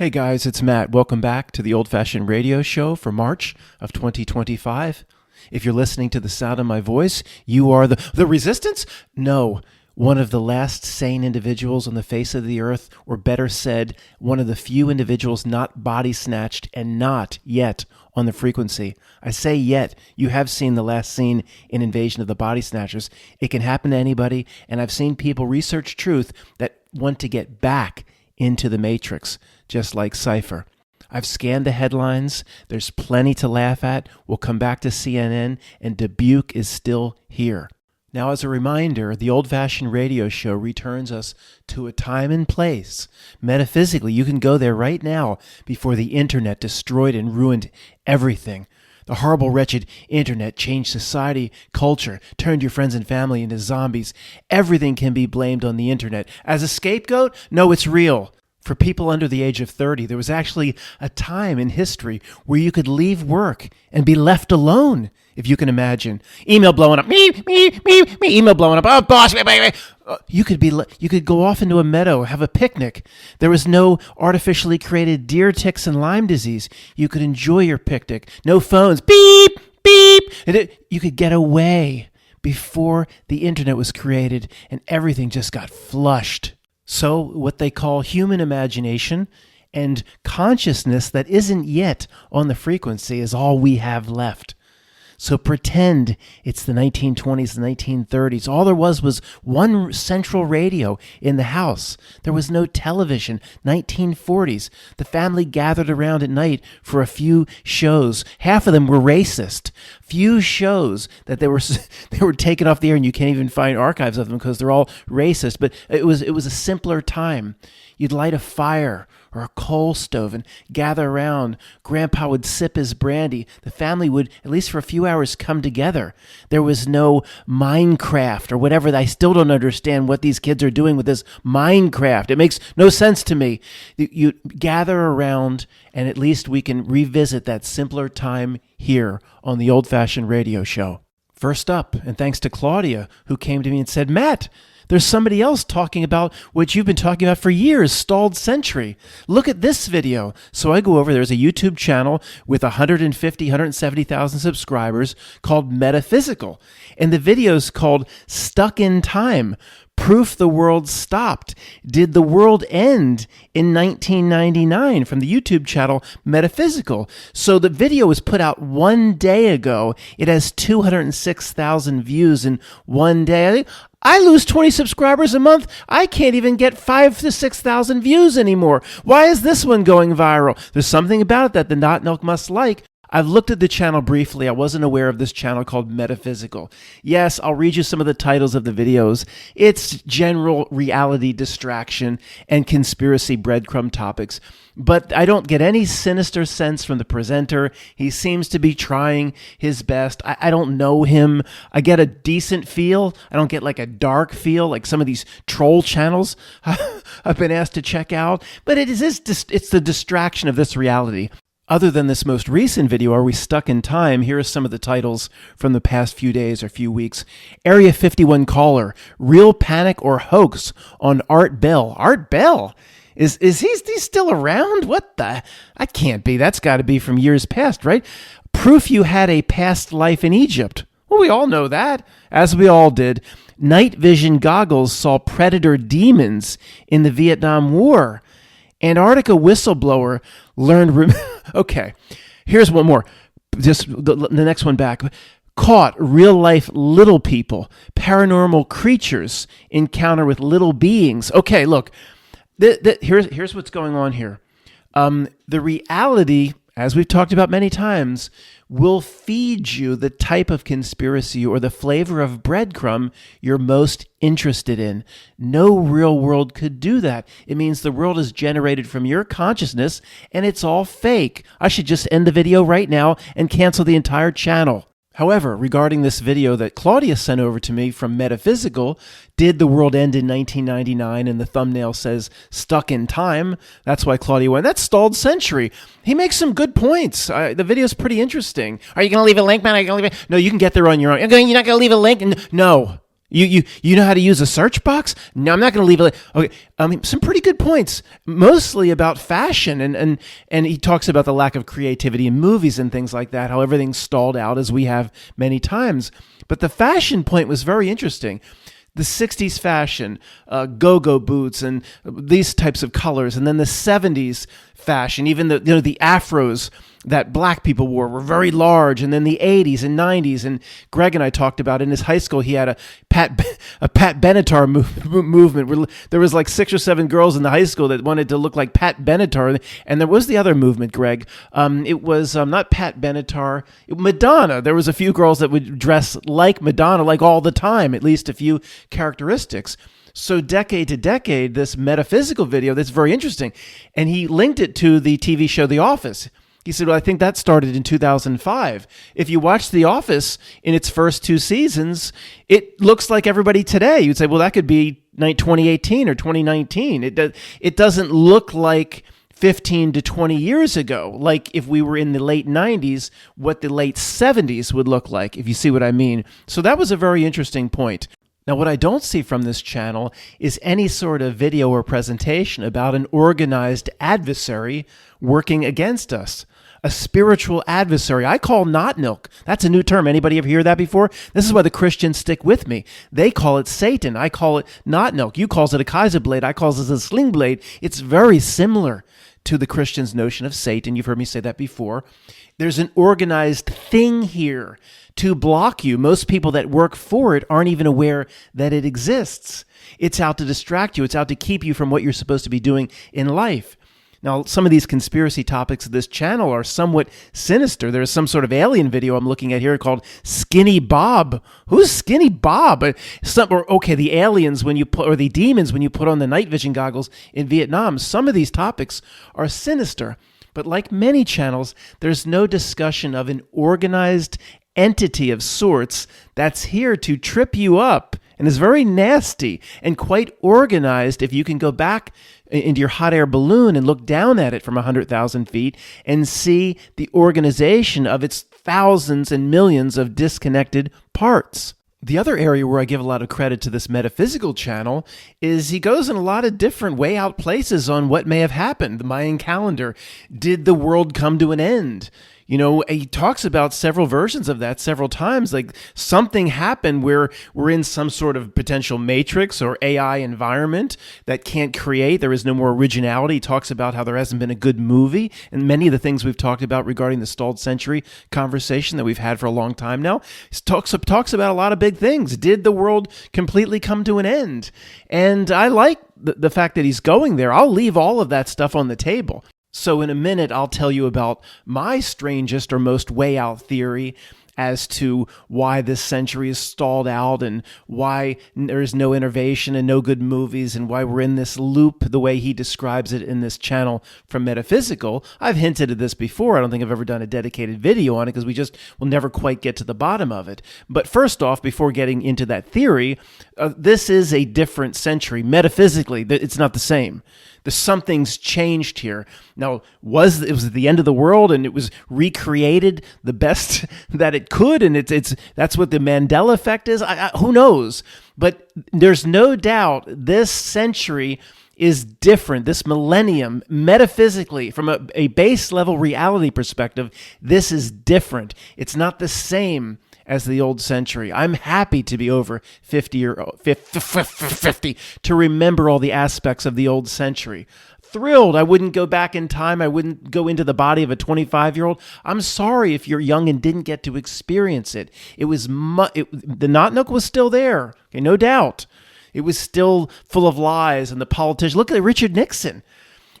Hey guys, it's Matt. Welcome back to the Old Fashioned Radio Show for March of 2025. If you're listening to the sound of my voice, you are the resistance? No, one of the last sane individuals on the face of the earth, or better said, one of the few individuals not body snatched and not yet on the frequency. I say yet. You have seen the last scene in Invasion of the Body Snatchers. It can happen to anybody, and I've seen people research truth that want to get back into the Matrix, just like Cypher. I've scanned the headlines. There's plenty to laugh at. We'll come back to CNN, and Dubuque is still here. Now, as a reminder, the old-fashioned radio show returns us to a time and place. Metaphysically, you can go there right now before the internet destroyed and ruined everything. The horrible, wretched internet changed society, culture, turned your friends and family into zombies. Everything can be blamed on the internet. As a scapegoat? No, it's real. For people under the age of 30, there was actually a time in history where you could leave work and be left alone, if you can imagine. Email blowing up, me, email blowing up, oh, boss, me. You could go off into a meadow, have a picnic. There was no artificially created deer ticks and Lyme disease. You could enjoy your picnic. No phones, beep, beep. You could get away before the internet was created and everything just got flushed. So what they call human imagination and consciousness that isn't yet on the frequency is all we have left. So pretend it's the 1920s, the 1930s. All there was one central radio in the house. There was no television. 1940s. The family gathered around at night for a few shows. Half of them were racist. Few shows that they were taken off the air, and you can't even find archives of them because they're all racist. But it was a simpler time. You'd light a fire or a coal stove and gather around. Grandpa would sip his brandy. The family would, at least for a few hours, come together. There was no Minecraft or whatever. I still don't understand what these kids are doing with this Minecraft. It makes no sense to me. You gather around, and at least we can revisit that simpler time here on the old-fashioned radio show. First up, and thanks to Claudia, who came to me and said, Matt, there's somebody else talking about what you've been talking about for years, stalled century. Look at this video. So I go over, there's a YouTube channel with 170,000 subscribers called Metaphysical. And the video's called Stuck in Time. Proof the world stopped. Did the world end in 1999 from the YouTube channel Metaphysical? So the video was put out one day ago. It has 206,000 views in one day. I lose 20 subscribers a month. I can't even get 5,000 to 6,000 views anymore. Why is this one going viral? There's something about it that the Not Milk must like. I've looked at the channel briefly. I wasn't aware of this channel called Metaphysical. Yes, I'll read you some of the titles of the videos. It's general reality distraction and conspiracy breadcrumb topics. But I don't get any sinister sense from the presenter. He seems to be trying his best. I don't know him. I get a decent feel. I don't get like a dark feel like some of these troll channels I've been asked to check out. But it's the distraction of this reality. Other than this most recent video, Are We Stuck in Time? Here are some of the titles from the past few days or few weeks. Area 51 caller, real panic or hoax on Art Bell. Art Bell? Is he still around? What the? That can't be. That's got to be from years past, right? Proof you had a past life in Egypt. Well, we all know that, as we all did. Night vision goggles saw predator demons in the Vietnam War. Antarctica whistleblower learned... Okay, here's one more. Just the next one back. Caught real-life little people. Paranormal creatures encounter with little beings. Okay, look. Here's what's going on here. The reality, as we've talked about many times, will feed you the type of conspiracy or the flavor of breadcrumb you're most interested in. No real world could do that. It means the world is generated from your consciousness and it's all fake. I should just end the video right now and cancel the entire channel. However, regarding this video that Claudia sent over to me from Metaphysical, did the world end in 1999? And the thumbnail says, stuck in time. That's why Claudia went, that's stalled century. He makes some good points. The video's pretty interesting. Are you going to leave a link, man? Are you going to leave it? No, you can get there on your own. You're not going to leave a link? No. You know how to use a search box? No, I'm not going to leave it. Okay, some pretty good points, mostly about fashion, and he talks about the lack of creativity in movies and things like that. How everything's stalled out, as we have many times. But the fashion point was very interesting. The 60s fashion, go-go boots and these types of colors, and then the 70s fashion, even the afros that black people wore were very large, and then the 80s and 90s. And Greg and I talked about in his high school, he had a Pat Benatar movement where there was like 6 or 7 girls in the high school that wanted to look like Pat Benatar. And there was the other movement, Greg. It was not Pat Benatar, Madonna. There was a few girls that would dress like Madonna, like all the time, at least a few characteristics. So decade to decade, this metaphysical video, that's very interesting. And he linked it to the TV show The Office. He said, well, I think that started in 2005. If you watch The Office in its first 2 seasons, it looks like everybody today. You'd say, well, that could be 2018 or 2019. It doesn't look like 15 to 20 years ago, like if we were in the late 90s, what the late 70s would look like, if you see what I mean. So that was a very interesting point. Now, what I don't see from this channel is any sort of video or presentation about an organized adversary working against us. A spiritual adversary. I call not milk. That's a new term. Anybody ever hear that before? This is why the Christians stick with me. They call it Satan. I call it not milk. You calls it a Kaiser blade. I calls it a sling blade. It's very similar to the Christians' notion of Satan. You've heard me say that before. There's an organized thing here to block you. Most people that work for it aren't even aware that it exists. It's out to distract you. It's out to keep you from what you're supposed to be doing in life. Now, some of these conspiracy topics of this channel are somewhat sinister. There's some sort of alien video I'm looking at here called Skinny Bob. Who's Skinny Bob? The aliens or the demons when you put on the night vision goggles in Vietnam. Some of these topics are sinister. But like many channels, there's no discussion of an organized entity of sorts that's here to trip you up and is very nasty and quite organized. If you can go back into your hot air balloon and look down at it from 100,000 feet and see the organization of its thousands and millions of disconnected parts. The other area where I give a lot of credit to this metaphysical channel is he goes in a lot of different way out places on what may have happened. The Mayan calendar. Did the world come to an end? He talks about several versions of that several times, like something happened where we're in some sort of potential matrix or AI environment that can't create. There is no more originality. He talks about how there hasn't been a good movie, and many of the things we've talked about regarding the stalled century conversation that we've had for a long time now. He talks about a lot of big things. Did the world completely come to an end? And I like the fact that he's going there. I'll leave all of that stuff on the table. So in a minute, I'll tell you about my strangest or most way out theory as to why this century is stalled out and why there's no innovation and no good movies and why we're in this loop the way he describes it in this channel from Metaphysical. I've hinted at this before. I don't think I've ever done a dedicated video on it because we just will never quite get to the bottom of it. But first off, before getting into that theory, this is a different century. Metaphysically, it's not the same. Something's changed here. Now, it was at the end of the world, and it was recreated the best that it could, and that's what the Mandela effect is. Who knows? But there's no doubt this century is different. This millennium, metaphysically, from a base level reality perspective, this is different. It's not the same as the old century. I'm happy to be over 50 to remember all the aspects of the old century. Thrilled. I wouldn't go back in time. I wouldn't go into the body of a 25-year-old. I'm sorry if you're young and didn't get to experience it. The Knock was still there, okay, no doubt. It was still full of lies, and the politicians. Look at Richard Nixon.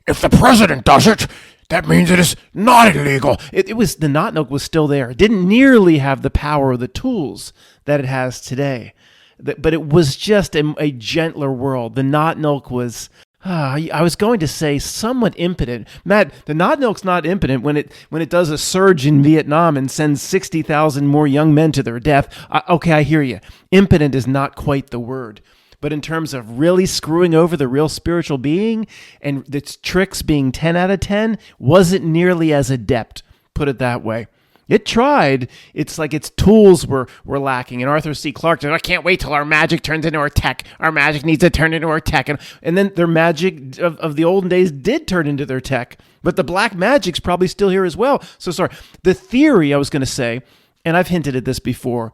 If the president does it, that means it is not illegal. The Knock was still there. It didn't nearly have the power or the tools that it has today. But it was just a gentler world. The Knock was, I was going to say somewhat impotent. Matt, the Knock's not impotent when it does a surge in Vietnam and sends 60,000 more young men to their death. Okay, I hear you. Impotent is not quite the word. But in terms of really screwing over the real spiritual being and its tricks being 10 out of 10, wasn't nearly as adept, put it that way. It tried. It's like its tools were lacking. And Arthur C. Clarke said, I can't wait till our magic turns into our tech. Our magic needs to turn into our tech. And then their magic of the olden days did turn into their tech. But the black magic's probably still here as well. So sorry. The theory I was going to say, and I've hinted at this before,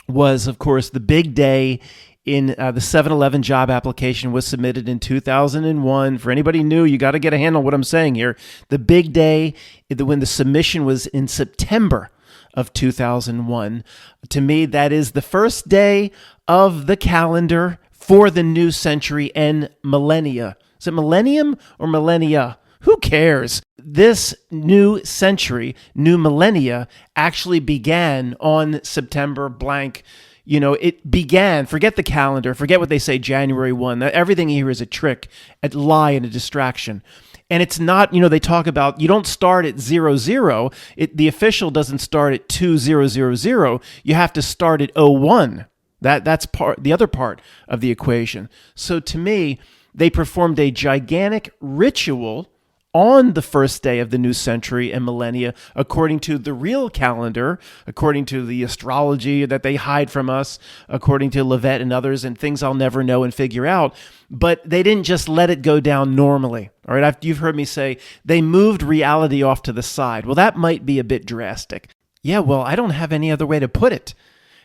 was, of course, the big day in the 7-Eleven job application was submitted in 2001. For anybody new, you got to get a handle on what I'm saying here. The big day when the submission was in September of 2001. To me, that is the first day of the calendar for the new century and millennia. Is it millennium or millennia? Who cares? This new century, new millennia, actually began on September blank. It began, forget the calendar, forget what they say, January 1. Everything here is a trick, a lie, and a distraction. And it's not, they talk about, you don't start at 00. The official doesn't start at 2000. You have to start at 01. That's the other part of the equation. So to me, they performed a gigantic ritual on the first day of the new century and millennia, according to the real calendar, according to the astrology that they hide from us, according to Levet and others, and things I'll never know and figure out. But they didn't just let it go down normally. All right, you've heard me say they moved reality off to the side. Well, that might be a bit drastic. Yeah, well, I don't have any other way to put it.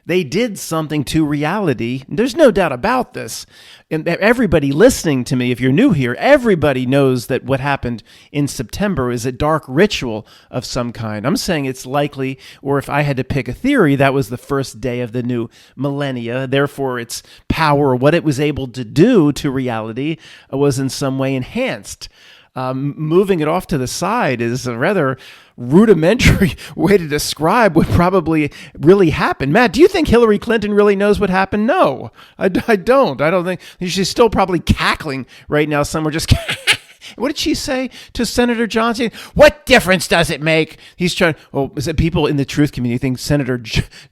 They did something to reality. There's no doubt about this. And everybody listening to me, if you're new here, everybody knows that what happened in September is a dark ritual of some kind. I'm saying it's likely, or if I had to pick a theory, that was the first day of the new millennia. Therefore, its power, what it was able to do to reality, was in some way enhanced. Moving it off to the side is a rather rudimentary way to describe what probably really happened. Matt, do you think Hillary Clinton really knows what happened? No, I don't. I don't think. She's still probably cackling right now somewhere, just what did she say to Senator Johnson? What difference does it make? He's trying. Oh, is it people in the truth community think Senator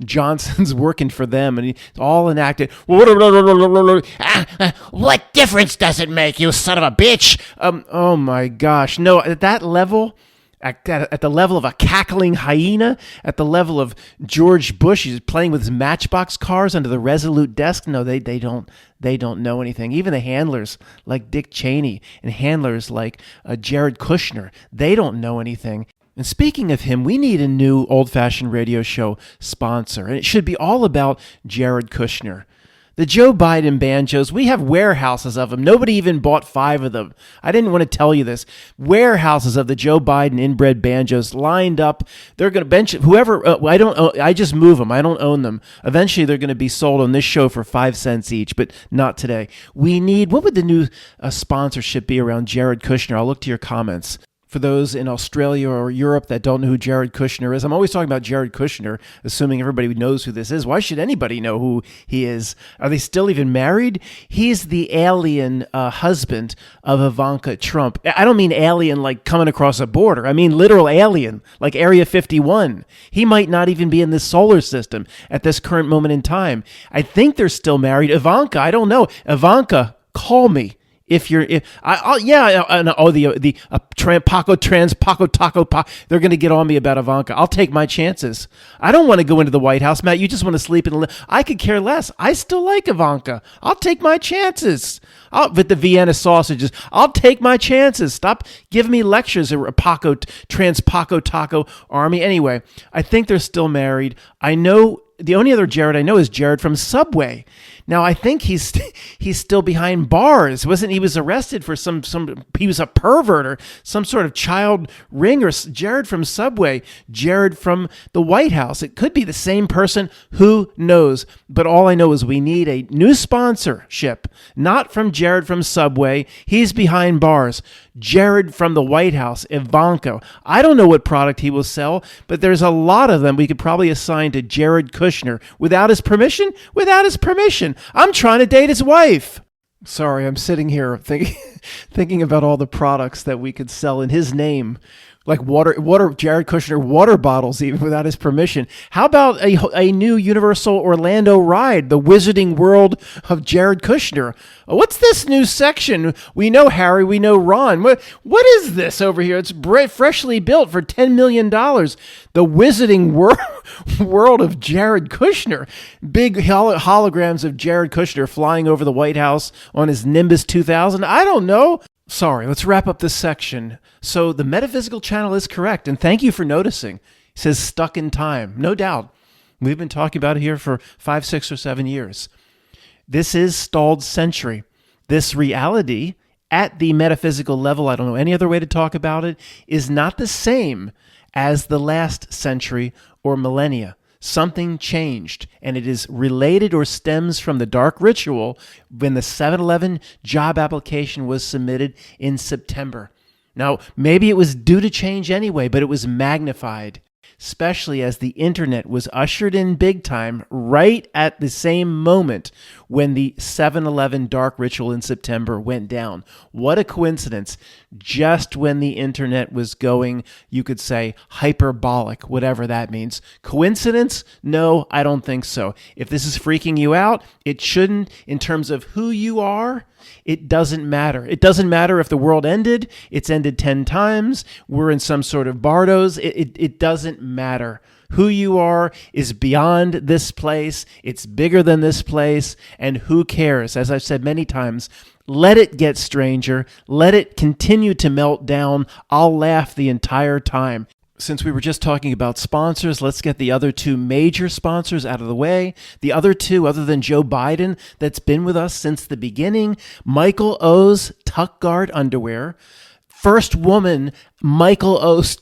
Johnson's working for them, and he's all enacted. What difference does it make, you son of a bitch? Oh my gosh, no! At that level. At the level of a cackling hyena, at the level of George Bush, he's playing with his Matchbox cars under the Resolute desk. No, they don't know anything. Even the handlers like Dick Cheney and handlers like Jared Kushner, they don't know anything. And speaking of him, we need a new old-fashioned radio show sponsor, and it should be all about Jared Kushner. The Joe Biden banjos, we have warehouses of them. Nobody even bought 5 of them. I didn't want to tell you this. Warehouses of the Joe Biden inbred banjos lined up. They're going to bench whoever. I just move them. I don't own them. Eventually, they're going to be sold on this show for 5 cents each, but not today. We need. What would the new sponsorship be around Jared Kushner? I'll look to your comments. For those in Australia or Europe that don't know who Jared Kushner is, I'm always talking about Jared Kushner, assuming everybody knows who this is. Why should anybody know who he is? Are they still even married? He's the alien husband of Ivanka Trump. I don't mean alien like coming across a border. I mean literal alien, like Area 51. He might not even be in this solar system at this current moment in time. I think they're still married. Ivanka, I don't know. Ivanka, call me. If you're, the Paco Taco, they're going to get on me about Ivanka. I'll take my chances. I don't want to go into the White House, Matt. You just want to sleep in. I could care less. I still like Ivanka. I'll take my chances. With the Vienna sausages, I'll take my chances. Stop giving me lectures at Paco Taco Army. Anyway, I think they're still married. I know. The only other Jared I know is Jared from Subway. Now I think he's still behind bars. He was arrested for some he was a pervert or some sort of child ring, or Jared from Subway, Jared from the White House. It could be the same person. Who knows? But all I know is we need a new sponsorship, not from Jared from Subway. He's behind bars. Jared from the White House, Ivanka. I don't know what product he will sell, but there's a lot of them we could probably assign to Jared Kushner without his permission. I'm trying to date his wife. Sorry, I'm sitting here thinking about all the products that we could sell in his name like Jared Kushner water bottles even without his permission. How about a new Universal Orlando ride, the Wizarding World of Jared Kushner? What's this new section? We know Harry, we know Ron. What is this over here? It's freshly built for $10 million. The Wizarding World of Jared Kushner. Big holograms of Jared Kushner flying over the White House on his Nimbus 2000. I don't know. Sorry, let's wrap up this section. So the metaphysical channel is correct, and thank you for noticing. He says stuck in time. No doubt. We've been talking about it here for 5, 6, or 7 years. This is stalled century. This reality at the metaphysical level, I don't know any other way to talk about it, is not the same as the last century or millennia. Something changed, and it is related or stems from the dark ritual when the 7-Eleven job application was submitted in September. Now, maybe it was due to change anyway, but it was magnified, especially as the internet was ushered in big time right at the same moment when the 7-Eleven dark ritual in September went down. What a coincidence. Just when the internet was going, you could say, hyperbolic, whatever that means. Coincidence? No, I don't think so. If this is freaking you out, it shouldn't. In terms of who you are, it doesn't matter. It doesn't matter if the world ended. It's ended 10 times. We're in some sort of bardos. It doesn't matter. Who you are is beyond this place. It's bigger than this place. And who cares? As I've said many times, let it get stranger. Let it continue to melt down. I'll laugh the entire time. Since we were just talking about sponsors, let's get the other two major sponsors out of the way. The other two, other than Joe Biden, that's been with us since the beginning, Michael O's Tuck Guard Underwear. First woman, Michael O's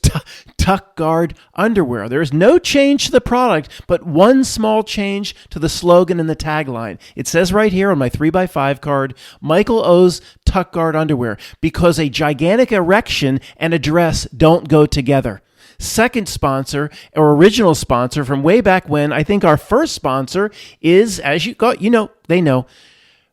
Tuck Guard Underwear. There is no change to the product, but one small change to the slogan and the tagline. It says right here on my 3x5 card, Michael O's Tuck Guard Underwear, because a gigantic erection and a dress don't go together. Second sponsor, or original sponsor from way back when, I think our first sponsor is, as they know,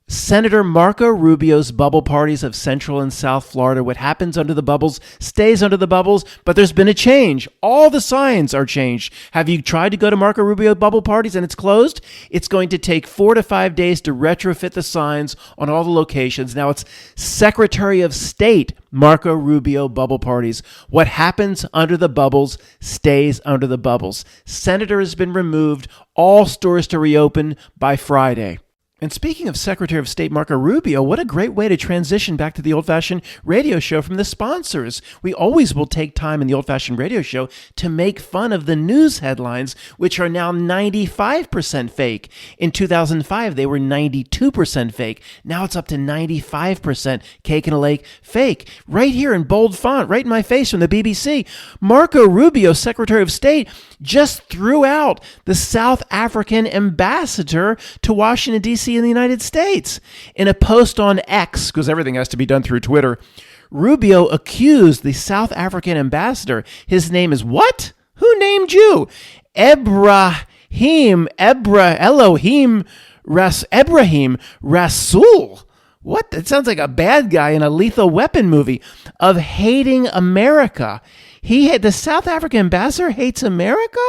Senator Marco Rubio's bubble parties of Central and South Florida. What happens under the bubbles stays under the bubbles, but there's been a change. All the signs are changed. Have you tried to go to Marco Rubio bubble parties and it's closed? It's going to take 4 to 5 days to retrofit the signs on all the locations. Now it's Secretary of State Marco Rubio bubble parties. What happens under the bubbles stays under the bubbles. Senator has been removed. All stores to reopen by Friday. And speaking of Secretary of State Marco Rubio, what a great way to transition back to the old-fashioned radio show from the sponsors. We always will take time in the old-fashioned radio show to make fun of the news headlines, which are now 95% fake. In 2005, they were 92% fake. Now it's up to 95% cake and a lake fake. Right here in bold font, right in my face from the BBC, Marco Rubio, Secretary of State, just threw out the South African ambassador to Washington, D.C. in the United States. In a post on X, because everything has to be done through Twitter, Rubio accused the South African ambassador. His name is what? Who named you? Ebrahim Rasool. What? That sounds like a bad guy in a Lethal Weapon movie. Of hating America. The South African ambassador hates America?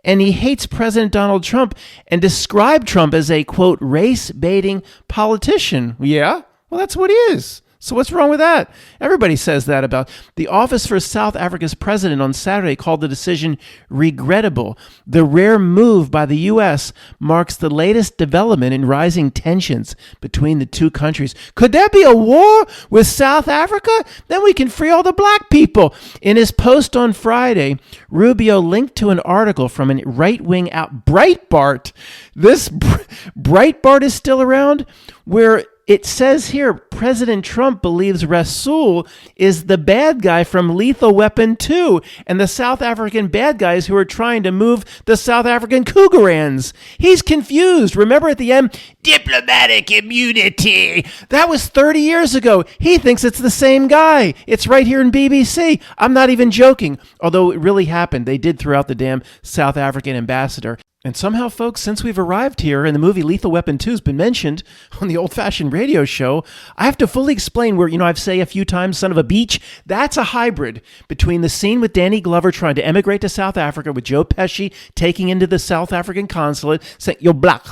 And he hates President Donald Trump and described Trump as a, quote, race-baiting politician. Yeah? Well, that's what he is. So what's wrong with that? Everybody says that about. The Office for South Africa's president on Saturday called the decision regrettable. The rare move by the U.S. marks the latest development in rising tensions between the two countries. Could there be a war with South Africa? Then we can free all the black people. In his post on Friday, Rubio linked to an article from a right-wing out Breitbart. This Breitbart is still around, where it says here, President Trump believes Rasool is the bad guy from Lethal Weapon 2 and the South African bad guys who are trying to move the South African Cougarans. He's confused. Remember at the end, diplomatic immunity. That was 30 years ago. He thinks it's the same guy. It's right here in BBC. I'm not even joking, although it really happened. They did throw out the damn South African ambassador. And somehow, folks, since we've arrived here and the movie Lethal Weapon 2 has been mentioned on the old-fashioned radio show, I have to fully explain where, I've said a few times, son of a beach. That's a hybrid between the scene with Danny Glover trying to emigrate to South Africa with Joe Pesci taking into the South African consulate, saying, "You're black."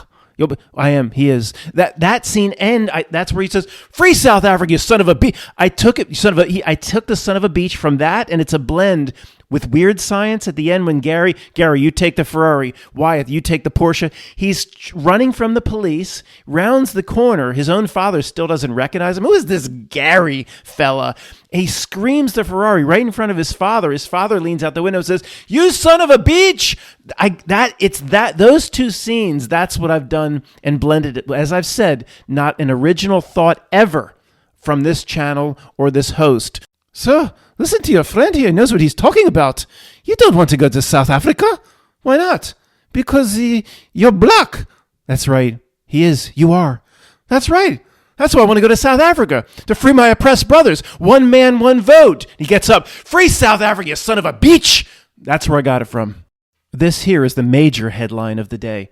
I am. He is. That scene, and that's where he says, "Free South Africa, you son of a beach." I took the son of a beach from that, and it's a blend with weird science at the end when Gary, you take the Ferrari. Wyatt, you take the Porsche. He's running from the police, rounds the corner. His own father still doesn't recognize him. Who is this Gary fella? He screams the Ferrari right in front of his father. His father leans out the window and says, "You son of a beach!" Those two scenes, that's what I've done and blended it. As I've said, not an original thought ever from this channel or this host. "So, listen to your friend here. He knows what he's talking about. You don't want to go to South Africa. Why not? Because you're black." That's right. He is. You are. That's right. That's why I want to go to South Africa, to free my oppressed brothers. One man, one vote. He gets up. "Free South Africa, you son of a beach." That's where I got it from. This here is the major headline of the day.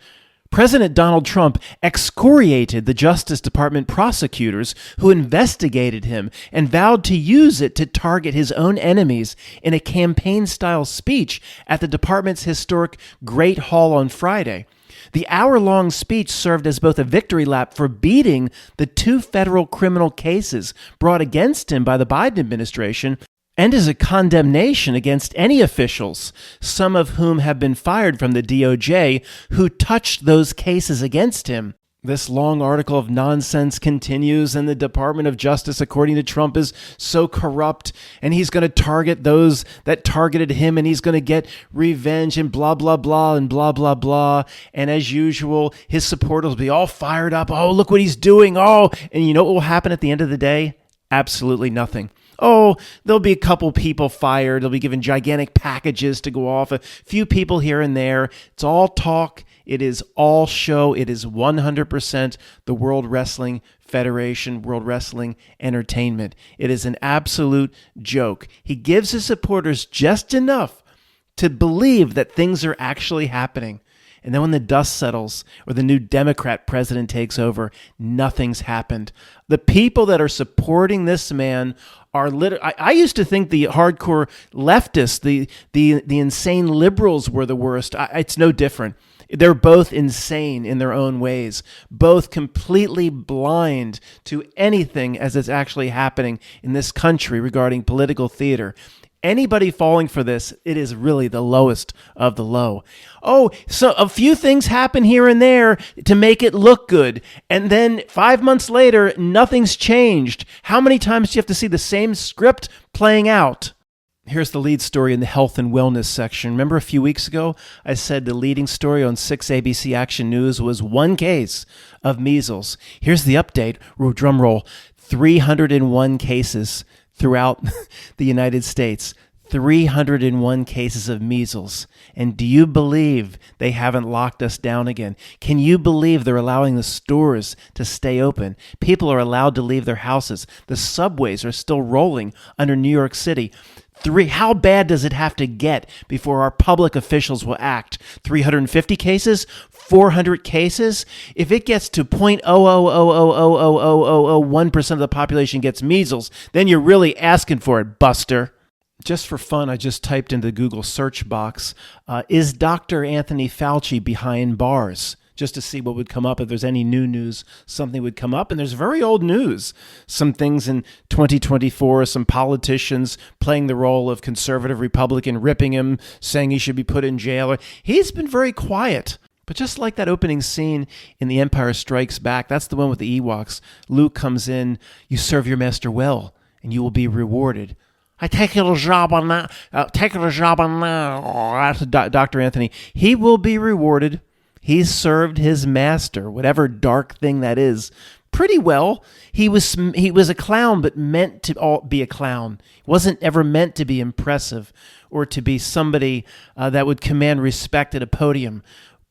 President Donald Trump excoriated the Justice Department prosecutors who investigated him and vowed to use it to target his own enemies in a campaign-style speech at the department's historic Great Hall on Friday. The hour-long speech served as both a victory lap for beating the 2 federal criminal cases brought against him by the Biden administration and as a condemnation against any officials, some of whom have been fired from the DOJ, who touched those cases against him. This long article of nonsense continues, and the Department of Justice, according to Trump, is so corrupt, and he's going to target those that targeted him, and he's going to get revenge, and blah, blah, blah, and blah, blah, blah. And as usual, his supporters will be all fired up. "Oh, look what he's doing. Oh," and you know what will happen at the end of the day? Absolutely nothing. Oh, there'll be a couple people fired. They'll be given gigantic packages to go off. A few people here and there. It's all talk. It is all show. It is 100% the World Wrestling Federation, World Wrestling Entertainment. It is an absolute joke. He gives his supporters just enough to believe that things are actually happening. And then when the dust settles or the new Democrat president takes over, nothing's happened. The people that are supporting this man are I used to think the hardcore leftists, the insane liberals were the worst. It's no different. They're both insane in their own ways, both completely blind to anything as it's actually happening in this country regarding political theater. Anybody falling for this, it is really the lowest of the low. Oh, so a few things happen here and there to make it look good. And then 5 months later, nothing's changed. How many times do you have to see the same script playing out? Here's the lead story in the health and wellness section. Remember a few weeks ago, I said the leading story on 6 ABC Action News was one case of measles. Here's the update. Drum roll. 301 cases throughout the United States. 301 cases of measles. And do you believe they haven't locked us down again? Can you believe they're allowing the stores to stay open? People are allowed to leave their houses. The subways are still rolling under New York City. How bad does it have to get before our public officials will act? 350 cases? 400 cases? If it gets to 0.000000001% of the population gets measles, then you're really asking for it, Buster. Just for fun, I just typed into the Google search box, is Dr. Anthony Fauci behind bars? Just to see what would come up. If there's any new news, something would come up. And there's very old news. Some things in 2024, some politicians playing the role of conservative Republican, ripping him, saying he should be put in jail. He's been very quiet. But just like that opening scene in The Empire Strikes Back, that's the one with the Ewoks. Luke comes in, "You serve your master well, and you will be rewarded." "I take the job on that. Take the job on that." That's Dr. Anthony. He will be rewarded. He's served his master, whatever dark thing that is, pretty well. He was a clown, but meant to be a clown. He wasn't ever meant to be impressive or to be somebody that would command respect at a podium.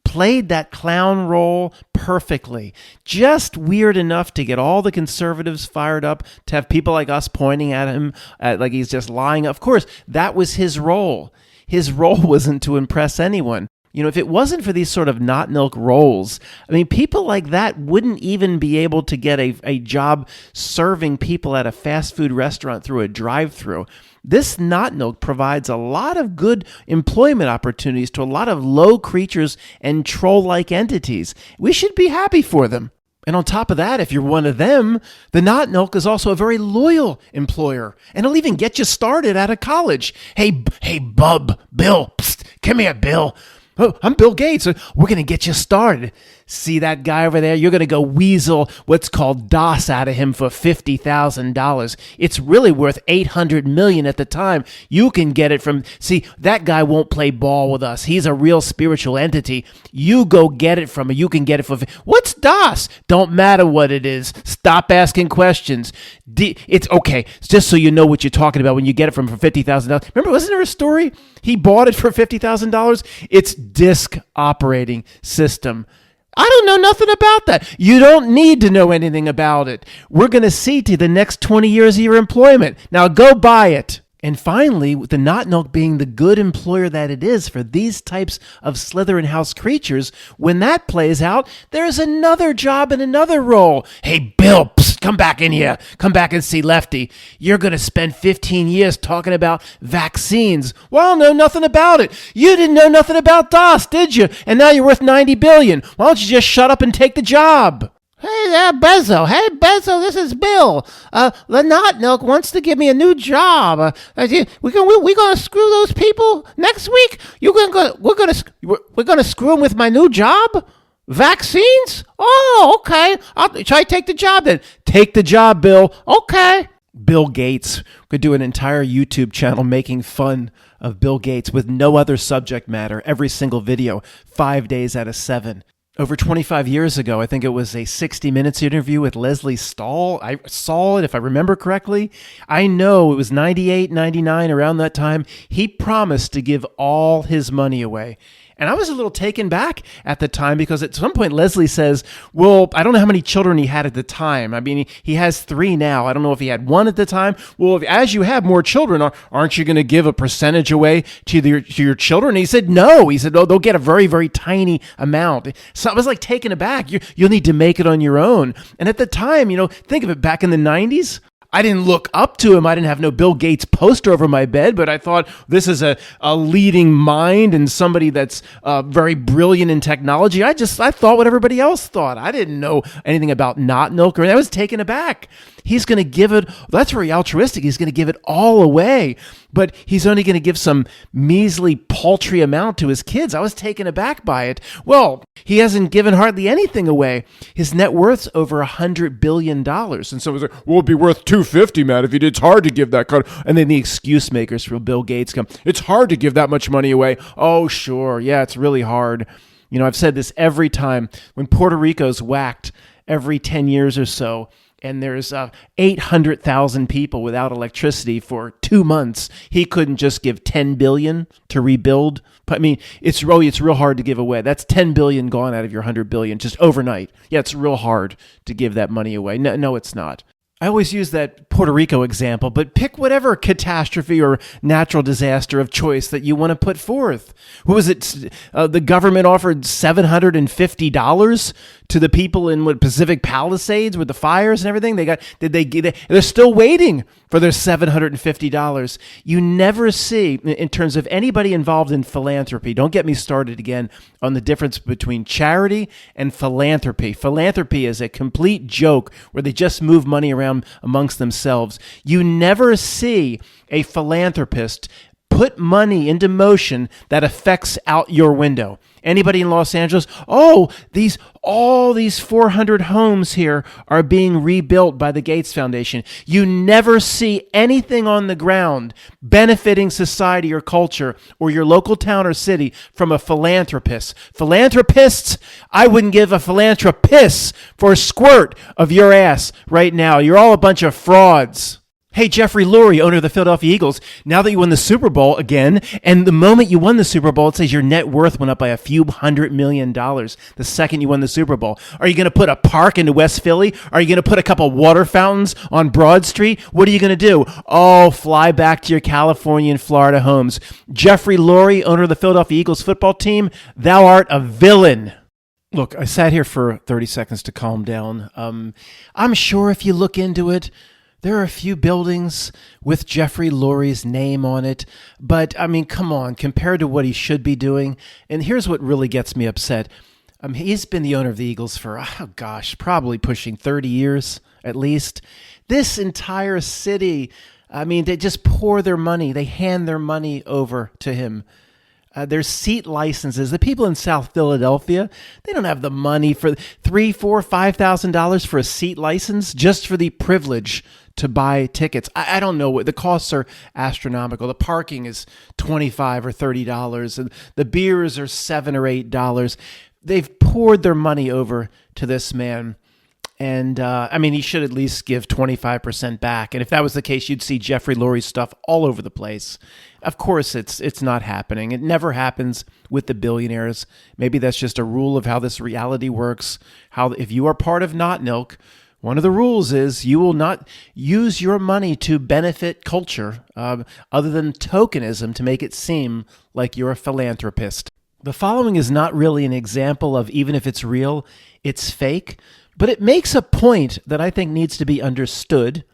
Played that clown role perfectly. Just weird enough to get all the conservatives fired up, to have people like us pointing at him like he's just lying. Of course, that was his role. His role wasn't to impress anyone. If it wasn't for these sort of not milk roles, I mean, people like that wouldn't even be able to get a job serving people at a fast food restaurant through a drive-through. This not milk provides a lot of good employment opportunities to a lot of low creatures and troll-like entities. We should be happy for them. And on top of that, if you're one of them, the not milk is also a very loyal employer. And it'll even get you started out of college. Hey, bub, Bill, psst, come here, Bill. Oh, I'm Bill Gates. We're going to get you started. See that guy over there? You're going to go weasel what's called DOS out of him for $50,000. It's really worth $800 million at the time. You can get it from, see, that guy won't play ball with us. He's a real spiritual entity. You go get it from him. You can get it for, what's DOS? Don't matter what it is. Stop asking questions. It's okay. Just so you know what you're talking about when you get it from for $50,000. Remember, wasn't there a story? He bought it for $50,000. It's disk operating system. I don't know nothing about that. You don't need to know anything about it. We're going to see to the next 20 years of your employment. Now go buy it. And finally, with the not milk being the good employer that it is for these types of Slytherin house creatures, when that plays out, there's another job and another role. Hey, Bill, psst, come back in here. Come back and see Lefty. You're going to spend 15 years talking about vaccines. Well, I know nothing about it. You didn't know nothing about DOS, did you? And now you're worth $90 billion. Why don't you just shut up and take the job? Hey there, Bezzo. Hey, Bezzo, this is Bill. The not milk wants to give me a new job. We gonna screw those people next week? We're gonna screw them with my new job? Vaccines? Oh, okay. Shall I take the job then? Take the job, Bill. Okay. Bill Gates could do an entire YouTube channel making fun of Bill Gates with no other subject matter. Every single video, 5 days out of 7. Over 25 years ago, I think it was a 60 Minutes interview with Leslie Stahl. I saw it, if I remember correctly. I know it was 98, 99, around that time. He promised to give all his money away. And I was a little taken back at the time because at some point Leslie says, well, I don't know how many children he had at the time. I mean, he has 3 now. I don't know if he had 1 at the time. Well, as you have more children, aren't you going to give a percentage away to your children? And he said, no. He said, oh, they'll get a very, very tiny amount. So I was like taken aback. You'll need to make it on your own. And at the time, think of it, back in the 90s, I didn't look up to him. I didn't have no Bill Gates poster over my bed, but I thought this is a leading mind and somebody that's very brilliant in technology. I thought what everybody else thought. I didn't know anything about not milk, I was taken aback. He's going to give it, that's very altruistic. He's going to give it all away, but he's only going to give some measly, paltry amount to his kids. I was taken aback by it. Well, he hasn't given hardly anything away. His net worth's over $100 billion. And someone's like, well, it'd be worth $250, man, if you did. It's hard to give that kind of, and then the excuse makers for Bill Gates come, it's hard to give that much money away. Oh, sure. Yeah, it's really hard. I've said this every time. When Puerto Rico's whacked every 10 years or so, and there's 800,000 people without electricity for 2 months, he couldn't just give $10 billion to rebuild. I mean, it's real hard to give away. That's $10 billion gone out of your $100 billion just overnight. Yeah, it's real hard to give that money away. No, it's not. I always use that Puerto Rico example, but pick whatever catastrophe or natural disaster of choice that you want to put forth. What was it? The government offered $750 to the people in Pacific Palisades with the fires and everything. They're still waiting for their $750. You never see, in terms of anybody involved in philanthropy, don't get me started again on the difference between charity and philanthropy. Philanthropy is a complete joke where they just move money around amongst themselves. You never see a philanthropist put money into motion that affects out your window. Anybody in Los Angeles? Oh, all these 400 homes here are being rebuilt by the Gates Foundation. You never see anything on the ground benefiting society or culture or your local town or city from a philanthropist. Philanthropists, I wouldn't give a philanthropist for a squirt of your ass right now. You're all a bunch of frauds. Hey, Jeffrey Lurie, owner of the Philadelphia Eagles, now that you won the Super Bowl again, and the moment you won the Super Bowl, it says your net worth went up by a few $100 million the second you won the Super Bowl. Are you going to put a park into West Philly? Are you going to put a couple water fountains on Broad Street? What are you going to do? Oh, fly back to your California and Florida homes. Jeffrey Lurie, owner of the Philadelphia Eagles football team, thou art a villain. Look, I sat here for 30 seconds to calm down. I'm sure if you look into it, there are a few buildings with Jeffrey Lurie's name on it, but I mean, come on, compared to what he should be doing. And here's what really gets me upset. He's been the owner of the Eagles for, probably pushing 30 years at least. This entire city, they just pour their money. They hand their money over to him. There's seat licenses. The people in South Philadelphia, they don't have the money for $3,000, $4,000, $5,000 for a seat license just for the privilege to buy tickets. I don't know what the costs are astronomical. The parking is $25 or $30, and the beers are $7 or $8. They've poured their money over to this man. And, he should at least give 25% back. And if that was the case, you'd see Jeffrey Lurie's stuff all over the place. Of course, it's not happening. It never happens with the billionaires. Maybe that's just a rule of how this reality works. How if you are part of Not Milk, one of the rules is you will not use your money to benefit culture other than tokenism to make it seem like you're a philanthropist. The following is not really an example of even if it's real, it's fake. But it makes a point that I think needs to be understood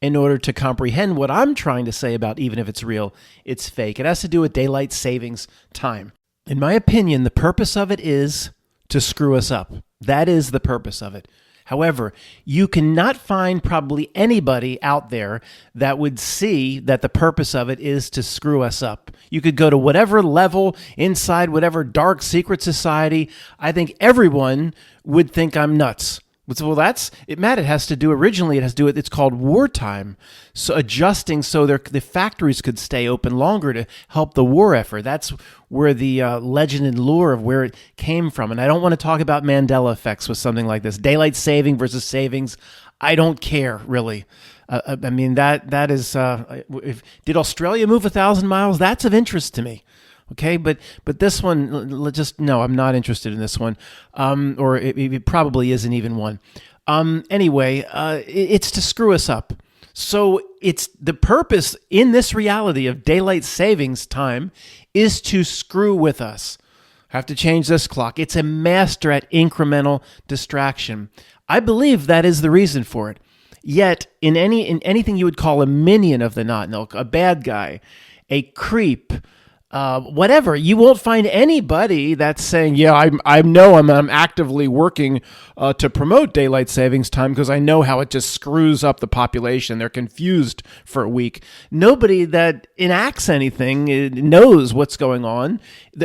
in order to comprehend what I'm trying to say about even if it's real, it's fake. It has to do with daylight savings time. In my opinion, the purpose of it is to screw us up. That is the purpose of it. However, you cannot find probably anybody out there that would see that the purpose of it is to screw us up. You could go to whatever level inside whatever dark secret society. I think everyone would think I'm nuts. Well, Matt, it has to do, originally it has to do with, it's called wartime. So adjusting so the factories could stay open longer to help the war effort. That's where the legend and lure of where it came from. And I don't want to talk about Mandela effects with something like this. Daylight saving versus savings. I don't care, really. That is, did Australia move 1,000 miles? That's of interest to me. Okay, but this one, no, I'm not interested in this one, or it probably isn't even one. Anyway, it's to screw us up. So it's the purpose in this reality of daylight savings time is to screw with us. Have to change this clock. It's a master at incremental distraction. I believe that is the reason for it. Yet, in anything you would call a minion of the Not Milk, a bad guy, a creep, whatever, you won't find anybody that's saying, yeah, I'm actively working to promote daylight savings time because I know how it just screws up the population. They're confused for a week. Nobody that enacts anything knows what's going on.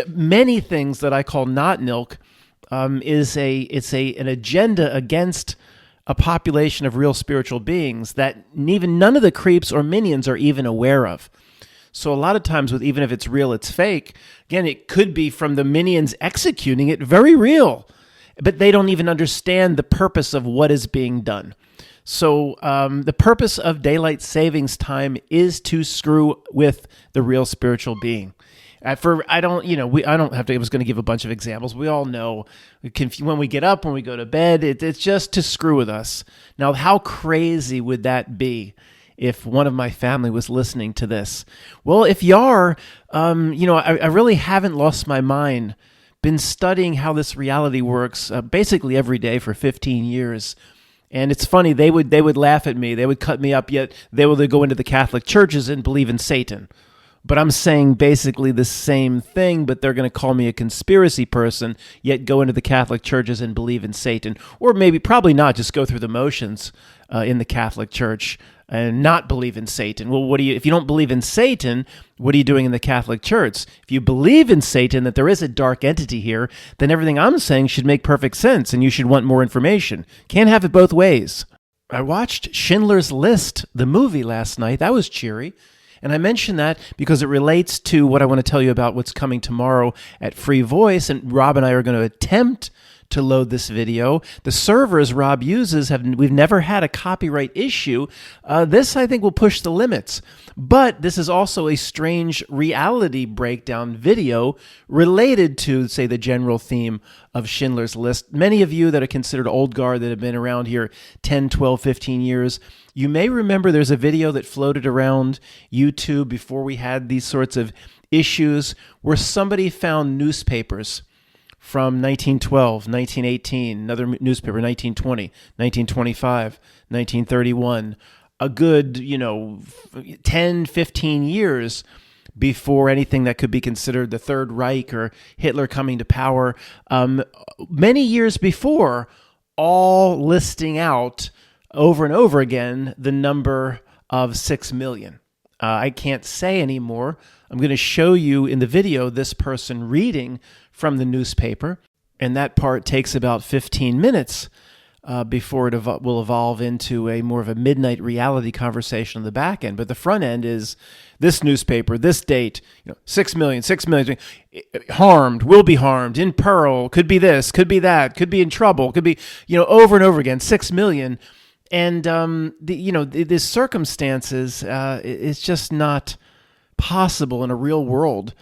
Many things that I call Not Milk is an agenda against a population of real spiritual beings that even none of the creeps or minions are even aware of. So a lot of times with even if it's real, it's fake. Again, it could be from the minions executing it, very real. But they don't even understand the purpose of what is being done. So the purpose of daylight savings time is to screw with the real spiritual being. I was going to give a bunch of examples. We all know when we get up, when we go to bed, it's just to screw with us. Now, how crazy would that be if one of my family was listening to this? Well, if you are, I really haven't lost my mind. Been studying how this reality works basically every day for 15 years. And it's funny, they would laugh at me. They would cut me up, yet they would go into the Catholic churches and believe in Satan. But I'm saying basically the same thing, but they're going to call me a conspiracy person, yet go into the Catholic churches and believe in Satan. Or probably not, just go through the motions in the Catholic Church and not believe in Satan. Well, if you don't believe in Satan, what are you doing in the Catholic Church? If you believe in Satan, that there is a dark entity here, then everything I'm saying should make perfect sense, and you should want more information. Can't have it both ways. I watched Schindler's List, the movie, last night. That was cheery. And I mention that because it relates to what I want to tell you about what's coming tomorrow at Free Voice. And Rob and I are going to attempt to load this video. The servers Rob uses we've never had a copyright issue. This, I think, will push the limits. But this is also a strange reality breakdown video related to, say, the general theme of Schindler's List. Many of you that are considered old guard that have been around here 10, 12, 15 years, you may remember there's a video that floated around YouTube before we had these sorts of issues where somebody found newspapers from 1912, 1918, another newspaper, 1920, 1925, 1931, a good, 10, 15 years before anything that could be considered the Third Reich or Hitler coming to power. Many years before, all listing out over and over again the number of 6 million. I can't say anymore. I'm going to show you in the video this person reading from the newspaper, and that part takes about 15 minutes before it will evolve into a more of a midnight reality conversation on the back end. But the front end is this newspaper, this date, 6 million, harmed, will be harmed, in peril, could be this, could be that, could be in trouble, could be, over and over again, 6 million. And, the circumstances, it's just not possible in a real world.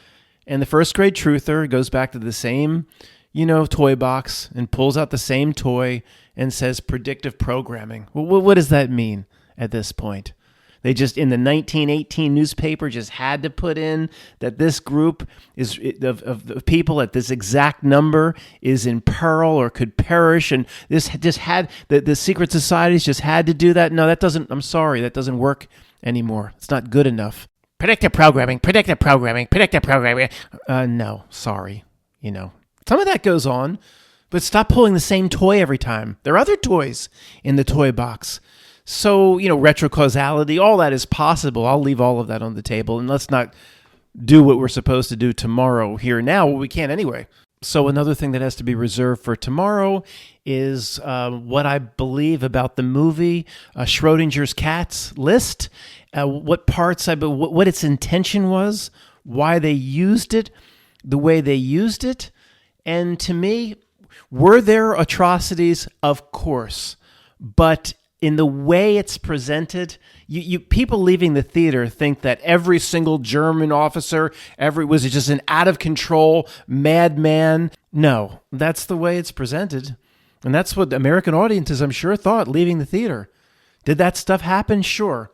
And the first grade truther goes back to the same, toy box and pulls out the same toy and says predictive programming. Well, what does that mean at this point? They just, in the 1918 newspaper, just had to put in that this group is of people at this exact number is in peril or could perish, and this just had the secret societies just had to do that. No, that doesn't. I'm sorry, that doesn't work anymore. It's not good enough. Predictive programming. No, sorry. Some of that goes on, but stop pulling the same toy every time. There are other toys in the toy box. So, retrocausality, all that is possible. I'll leave all of that on the table, and let's not do what we're supposed to do tomorrow here now. Well, we can't anyway. So another thing that has to be reserved for tomorrow is what I believe about the movie Schrodinger's Cat's List, what parts, what its intention was, why they used it, the way they used it. And to me, were there atrocities? Of course. But in the way it's presented, you people leaving the theater think that every single German officer was just an out of control madman. No, that's the way it's presented, and that's what American audiences, I'm sure, thought leaving the theater. Did that stuff happen? Sure.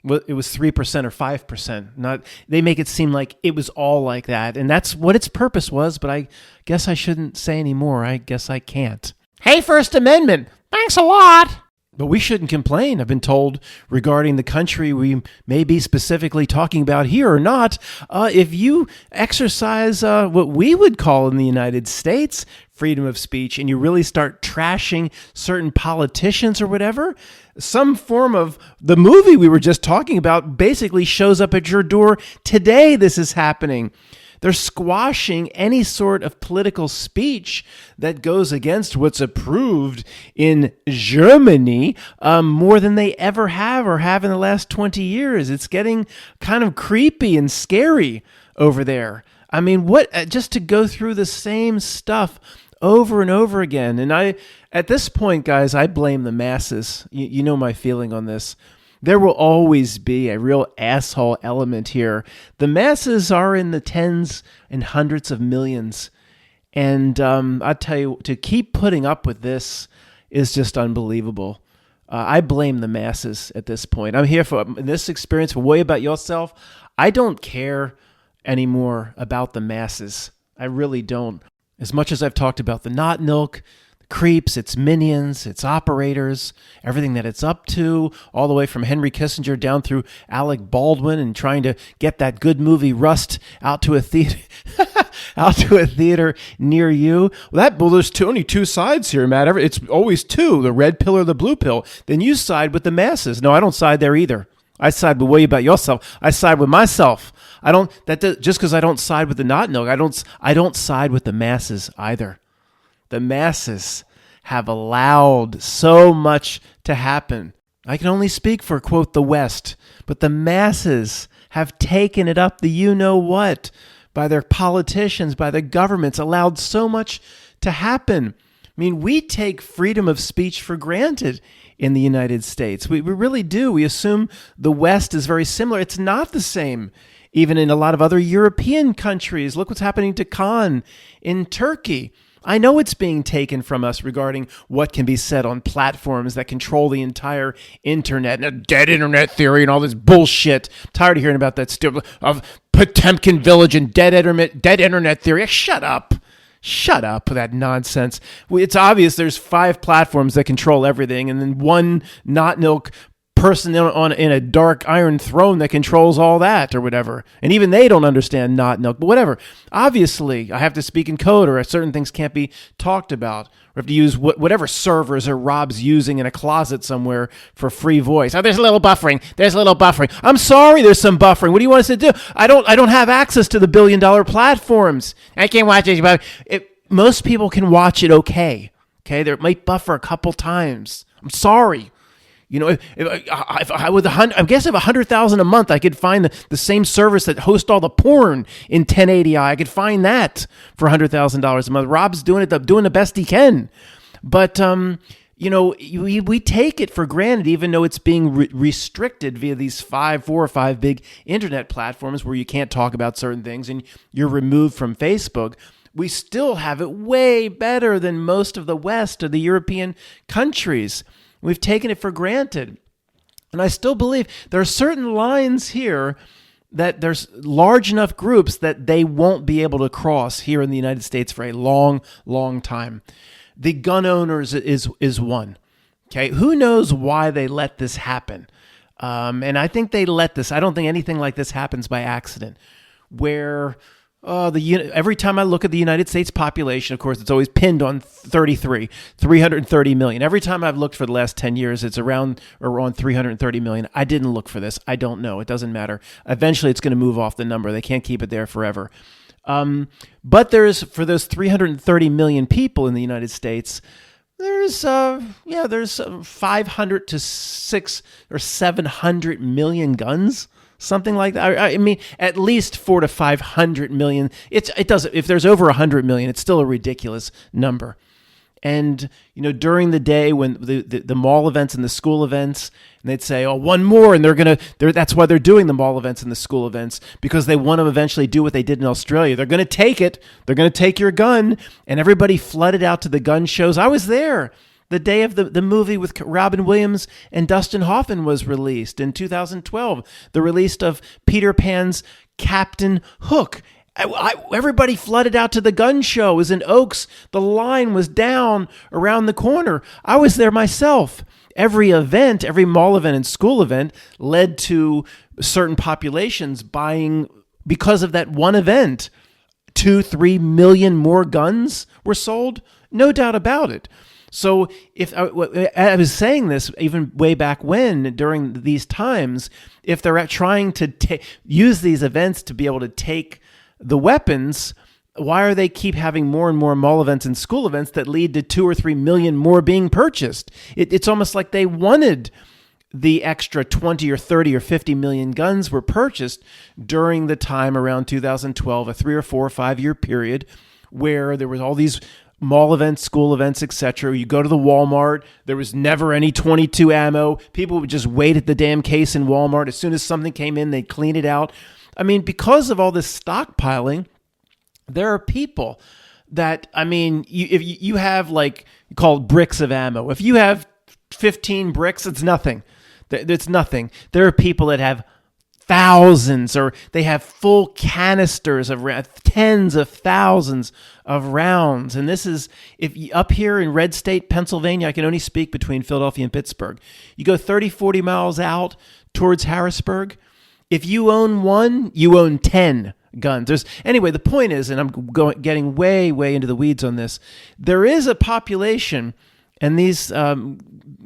Well, it was 3% or 5%. Not they make it seem like it was all like that, and that's what its purpose was. But I guess I shouldn't say any more. I guess I can't. Hey, First Amendment, thanks a lot. But we shouldn't complain, I've been told, regarding the country we may be specifically talking about here or not. If you exercise what we would call in the United States freedom of speech, and you really start trashing certain politicians or whatever, some form of the movie we were just talking about basically shows up at your door today. This is happening. They're squashing any sort of political speech that goes against what's approved in Germany more than they ever have or have in the last 20 years. It's getting kind of creepy and scary over there. I mean, what just to go through the same stuff over and over again. And at this point, guys, I blame the masses. You know my feeling on this. There will always be a real asshole element here. The masses are in the tens and hundreds of millions. And I tell you, to keep putting up with this is just unbelievable. I blame the masses at this point. I'm here for this experience. Worry about yourself. I don't care anymore about the masses. I really don't. As much as I've talked about the not milk, creeps, its minions, its operators, everything that it's up to, all the way from Henry Kissinger down through Alec Baldwin and trying to get that good movie Rust out to a theater, near you. Well, there's only two sides here, Matt. It's always two: the red pill or the blue pill. Then you side with the masses. No, I don't side there either. I side with worry about yourself. I side with myself. Just because I don't side with the not milk, I don't side with the masses either. The masses have allowed so much to happen. I can only speak for, quote, the West, but the masses have taken it up the you-know-what by their politicians, by their governments, allowed so much to happen. I mean, we take freedom of speech for granted in the United States. We really do. We assume the West is very similar. It's not the same. Even in a lot of other European countries. Look what's happening to Khan in Turkey. I know it's being taken from us regarding what can be said on platforms that control the entire internet and a dead internet theory and all this bullshit. I'm tired of hearing about that stuff of Potemkin Village and dead internet theory. Shut up. Shut up with that nonsense. It's obvious there's 5 platforms that control everything, and then one not-milk person in a dark iron throne that controls all that or whatever. And even they don't understand not-milk, but whatever. Obviously, I have to speak in code or certain things can't be talked about. We have to use whatever servers or Rob's using in a closet somewhere for free voice. Oh, there's a little buffering. There's a little buffering. I'm sorry there's some buffering. What do you want us to do? I don't have access to the billion-dollar platforms. I can't watch it. Most people can watch it okay. Okay, there might buffer a couple times. I'm sorry. You know, if I with I guess if 100,000 a month, I could find the same service that hosts all the porn in 1080i. I could find that for $100,000 a month. Rob's doing the best he can, but you know, we take it for granted, even though it's being restricted via these 4 or 5 big internet platforms where you can't talk about certain things and you're removed from Facebook. We still have it way better than most of the West or the European countries. We've taken it for granted. And I still believe there are certain lines here that there's large enough groups that they won't be able to cross here in the United States for a long, long time. The gun owners is one. Okay, who knows why they let this happen? And I think they let this. I don't think anything like this happens by accident. Where every time I look at the United States population, of course, it's always pinned on 330 million. Every time I've looked for the last 10 years, it's around 330 million. I didn't look for this. I don't know. It doesn't matter. Eventually, it's going to move off the number. They can't keep it there forever. But for those 330 million people in the United States, there's 500 to 600 or 700 million guns. Something like that. I mean, at least 400 to 500 million. It doesn't. If there's over 100 million, it's still a ridiculous number. And you know, during the day when the mall events and the school events, and they'd say, "Oh, one more," and that's why they're doing the mall events and the school events, because they want to eventually do what they did in Australia. They're going to take it. They're going to take your gun, and everybody flooded out to the gun shows. I was there. The day of the movie with Robin Williams and Dustin Hoffman was released in 2012. The release of Peter Pan's Captain Hook. Everybody flooded out to the gun show. It was in Oaks. The line was down around the corner. I was there myself. Every event, every mall event and school event led to certain populations buying, because of that one event, 2-3 million more guns were sold. No doubt about it. So if I was saying this even way back when, during these times, if they're trying to use these events to be able to take the weapons, why are they keep having more and more mall events and school events that lead to 2 or 3 million more being purchased? It's almost like they wanted the extra 20 or 30 or 50 million guns were purchased during the time around 2012, a 3 or 4 or 5 year period where there was all these mall events, school events, etc. You go to the Walmart, there was never any 22 ammo. People would just wait at the damn case in Walmart. As soon as something came in, they'd clean it out. I mean, because of all this stockpiling, there are people that, I mean, if you have like called bricks of ammo. If you have 15 bricks, it's nothing. It's nothing. There are people that have thousands, or they have full canisters of tens of thousands of rounds. And this is, up here in red state, Pennsylvania, I can only speak between Philadelphia and Pittsburgh. You go 30, 40 miles out towards Harrisburg. If you own one, you own 10 guns. Anyway, the point is, and I'm getting way, way into the weeds on this, there is a population, and these,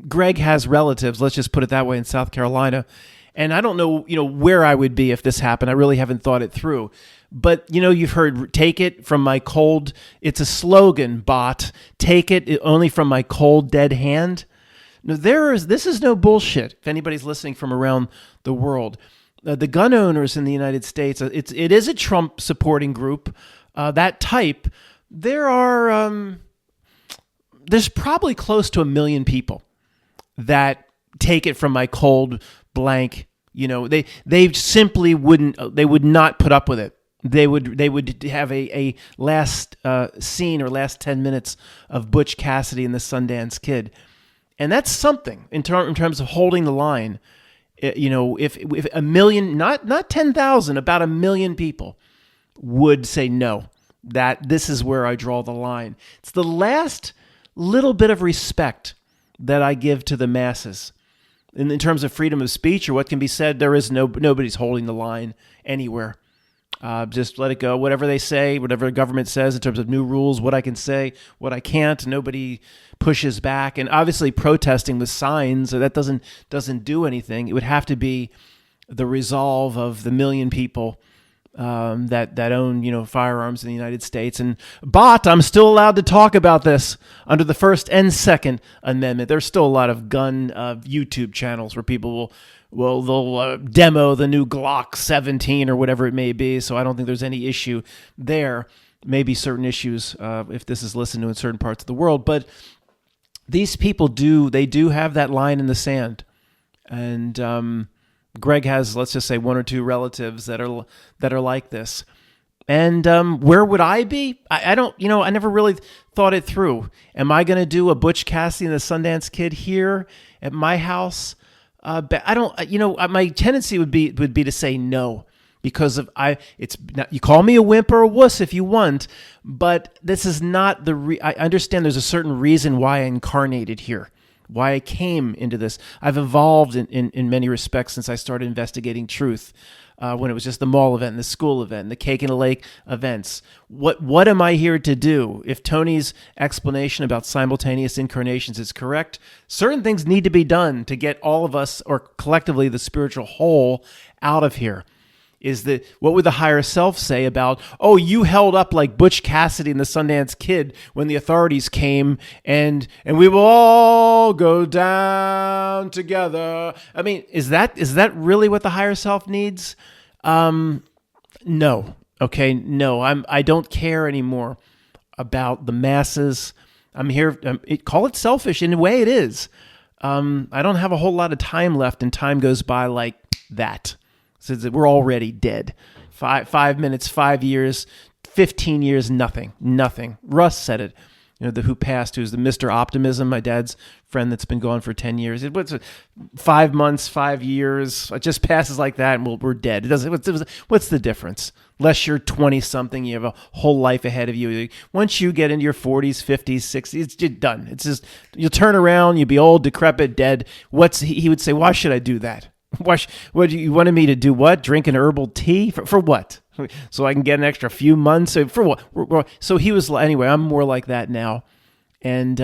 Greg has relatives, let's just put it that way, in South Carolina. And I don't know, where I would be if this happened. I really haven't thought it through. But, you've heard, take it from my cold, it's a slogan, bot, take it only from my cold, dead hand. No, this is no bullshit, if anybody's listening from around the world. The gun owners in the United States, it is a Trump supporting group, that type. There are there's probably close to 1 million people that take it from my cold, blank, they simply they would not put up with it. They would have a last scene or last 10 minutes of Butch Cassidy and the Sundance Kid. And that's something in terms of holding the line. If 1 million, not 10,000, about 1 million people would say no, that this is where I draw the line. It's the last little bit of respect that I give to the masses. In terms of freedom of speech or what can be said, there is nobody's holding the line anywhere. Just let it go. Whatever they say, whatever the government says in terms of new rules, what I can say, what I can't, nobody pushes back. And obviously protesting with signs, that doesn't do anything. It would have to be the resolve of the 1 million people that own firearms in the United States. And I'm still allowed to talk about this under the First and Second Amendment. There's still a lot of gun YouTube channels where people they'll demo the new Glock 17 or whatever it may be. So I don't think there's any issue there. Maybe certain issues if this is listened to in certain parts of the world, but these people do have that line in the sand. And Greg has, let's just say, 1 or 2 relatives that are like this. And where would I be? I don't, I never really thought it through. Am I going to do a Butch Cassidy and the Sundance Kid here at my house? I don't, my tendency would be to say no, because it's not, you call me a wimp or a wuss if you want, but this is not I understand there's a certain reason why I incarnated here, why I came into this. I've evolved in many respects since I started investigating truth, when it was just the mall event and the school event and the Cake in the Lake events. What am I here to do? If Tony's explanation about simultaneous incarnations is correct, certain things need to be done to get all of us, or collectively the spiritual whole, out of here. What would the higher self say about, oh, you held up like Butch Cassidy and the Sundance Kid when the authorities came, and we will all go down together. I mean, is that really what the higher self needs? No. Okay, no. I don't care anymore about the masses. I'm here. Call it selfish. In a way, it is. I don't have a whole lot of time left, and time goes by like that. So we're already dead. 5 minutes, 5 years, 15 years, nothing. Russ said it. Who passed, who's the Mr. Optimism, my dad's friend that's been gone for 10 years. What's 5 months, 5 years? It just passes like that, and we're dead. What's the difference? Unless you're 20-something, you have a whole life ahead of you. Once you get into your 40s, 50s, 60s, it's just done. It's just, you'll turn around, you'll be old, decrepit, dead. He would say, why should I do that? What you wanted me to do? What? Drink an herbal tea for what? So I can get an extra few months for what? So he was anyway. I'm more like that now, and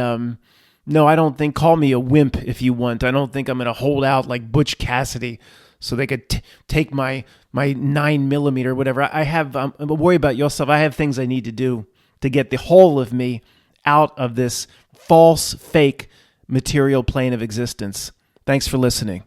no, I don't think. Call me a wimp if you want. I don't think I'm going to hold out like Butch Cassidy so they could take my 9mm, whatever. I have. Worry about yourself. I have things I need to do to get the whole of me out of this false, fake, material plane of existence. Thanks for listening.